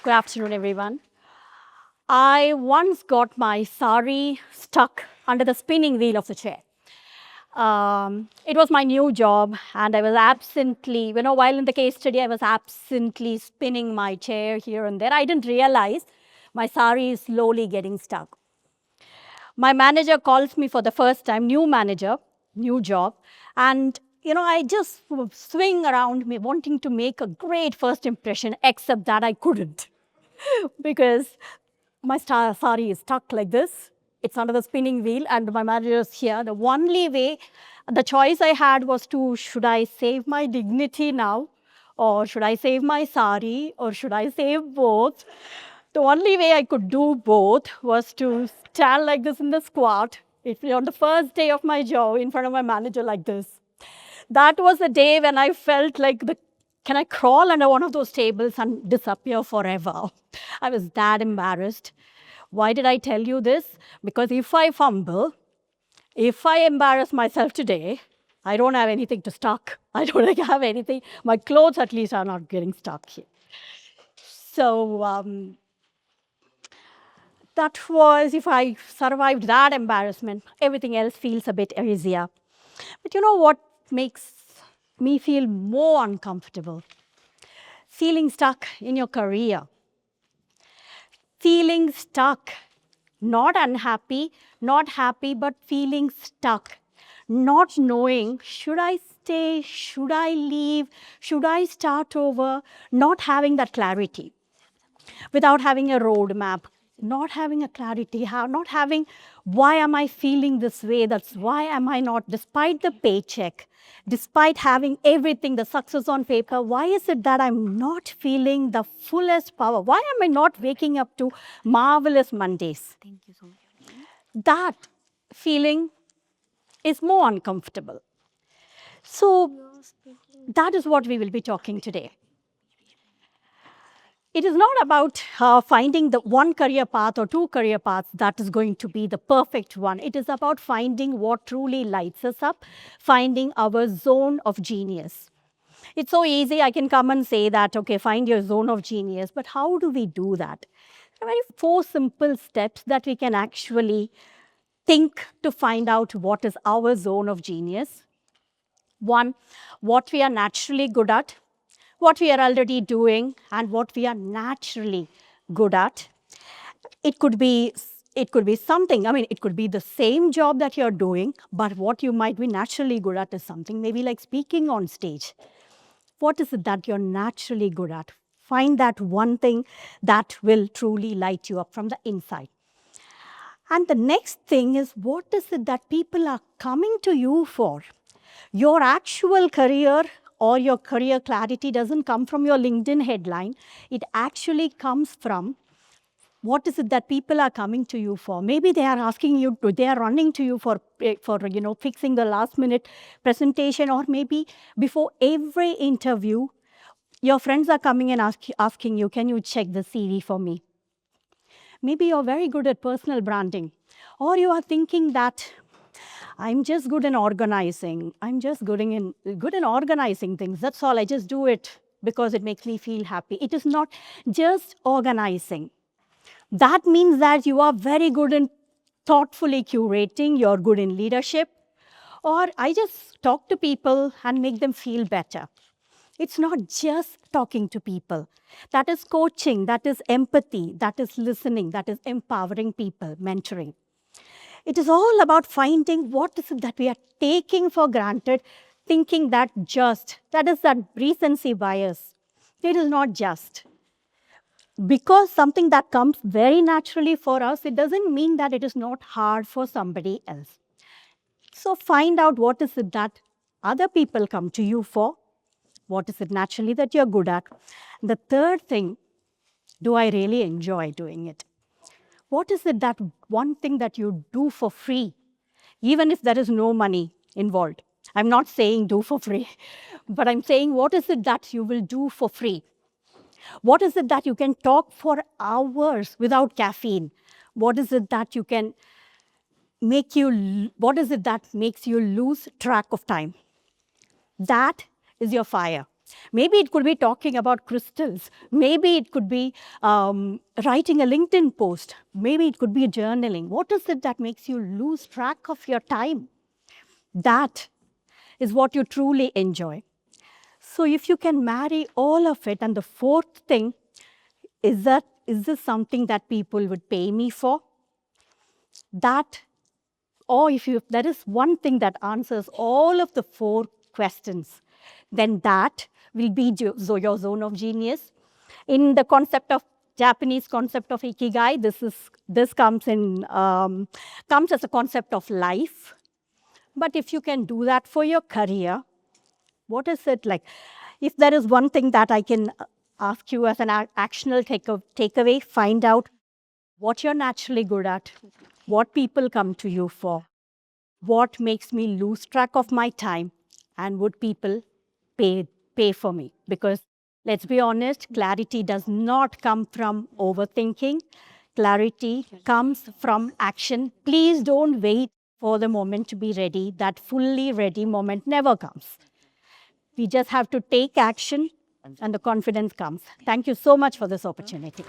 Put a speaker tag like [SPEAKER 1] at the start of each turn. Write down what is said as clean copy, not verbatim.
[SPEAKER 1] Good afternoon, everyone. I once got my sari stuck under the spinning wheel of the chair. It was my new job, and I was absently, while in the case study, I was absently spinning my chair here and there. I didn't realize my sari is slowly getting stuck. My manager calls me for the first time, new manager, new job, and I just swing around me wanting to make a great first impression, except that I couldn't because my sari is stuck like this. It's under the spinning wheel, and my manager is here. The only way, the choice I had was should I save my dignity now, or should I save my sari, or should I save both? The only way I could do both was to stand like this in the squat, on the first day of my job, in front of my manager like this. That was the day when I felt like, can I crawl under one of those tables and disappear forever? I was that embarrassed. Why did I tell you this? Because if I fumble, if I embarrass myself today, I don't have anything to stuck. I don't have anything. My clothes, at least, are not getting stuck here. So that was, if I survived that embarrassment, everything else feels a bit easier. But you know what makes me feel more uncomfortable? Feeling stuck in your career. Feeling stuck, not unhappy, not happy, but feeling stuck. Not knowing, should I stay, should I leave, should I start over? Not having that clarity. Without having a roadmap, not having a clarity, not having, why am I feeling this way? That's why am I not, despite the paycheck, despite having everything, the success on paper, why is it that I'm not feeling the fullest power? Why am I not waking up to marvelous Mondays?
[SPEAKER 2] Thank you so much.
[SPEAKER 1] That feeling is more uncomfortable. So that is what we will be talking today. It is not about finding the one career path or two career paths that is going to be the perfect one. It is about finding what truly lights us up, finding our zone of genius. It's so easy. I can come and say that, okay, find your zone of genius. But how do we do that? There are four simple steps that we can actually think to find out what is our zone of genius. One, what we are naturally good at, what we are already doing, and what we are naturally good at. It could be something, it could be the same job that you're doing, but what you might be naturally good at is something maybe like speaking on stage. What is it that you're naturally good at? Find that one thing that will truly light you up from the inside. And the next thing is, what is it that people are coming to you for? Your actual career or your career clarity doesn't come from your LinkedIn headline. It actually comes from what is it that people are coming to you for. Maybe they are asking you, they are running to you for fixing the last minute presentation, or maybe before every interview, your friends are coming and asking you, can you check the CV for me? Maybe you're very good at personal branding, or you are thinking that I'm just good in organizing. I'm just good in organizing things. That's all. I just do it because it makes me feel happy. It is not just organizing. That means that you are very good in thoughtfully curating. You're good in leadership. Or I just talk to people and make them feel better. It's not just talking to people. That is coaching. That is empathy. That is listening. That is empowering people, mentoring. It is all about finding what is it that we are taking for granted, thinking that is that recency bias. It is not just. Because something that comes very naturally for us, it doesn't mean that it is not hard for somebody else. So find out what is it that other people come to you for. What is it naturally that you're good at? The third thing, do I really enjoy doing it? What is it that one thing that you do for free, even if there is no money involved? I'm not saying do for free, but I'm saying what is it that you will do for free? What is it that you can talk for hours without caffeine? What is it that what is it that makes you lose track of time? That is your fire. Maybe it could be talking about crystals. Maybe it could be writing a LinkedIn post. Maybe it could be journaling. What is it that makes you lose track of your time? That is what you truly enjoy. So if you can marry all of it, and the fourth thing is this something that people would pay me for? That, or if there is one thing that answers all of the four questions, then that will be your zone of genius. In the concept of Japanese concept of ikigai, this comes as a concept of life. But if you can do that for your career, what is it like? If there is one thing that I can ask you as an actionable takeaway, find out what you're naturally good at, what people come to you for, what makes me lose track of my time, and would people pay for me? Because let's be honest, clarity does not come from overthinking. Clarity comes from action. Please don't wait for the moment to be ready. That fully ready moment never comes. We just have to take action, and the confidence comes. Thank you so much for this opportunity.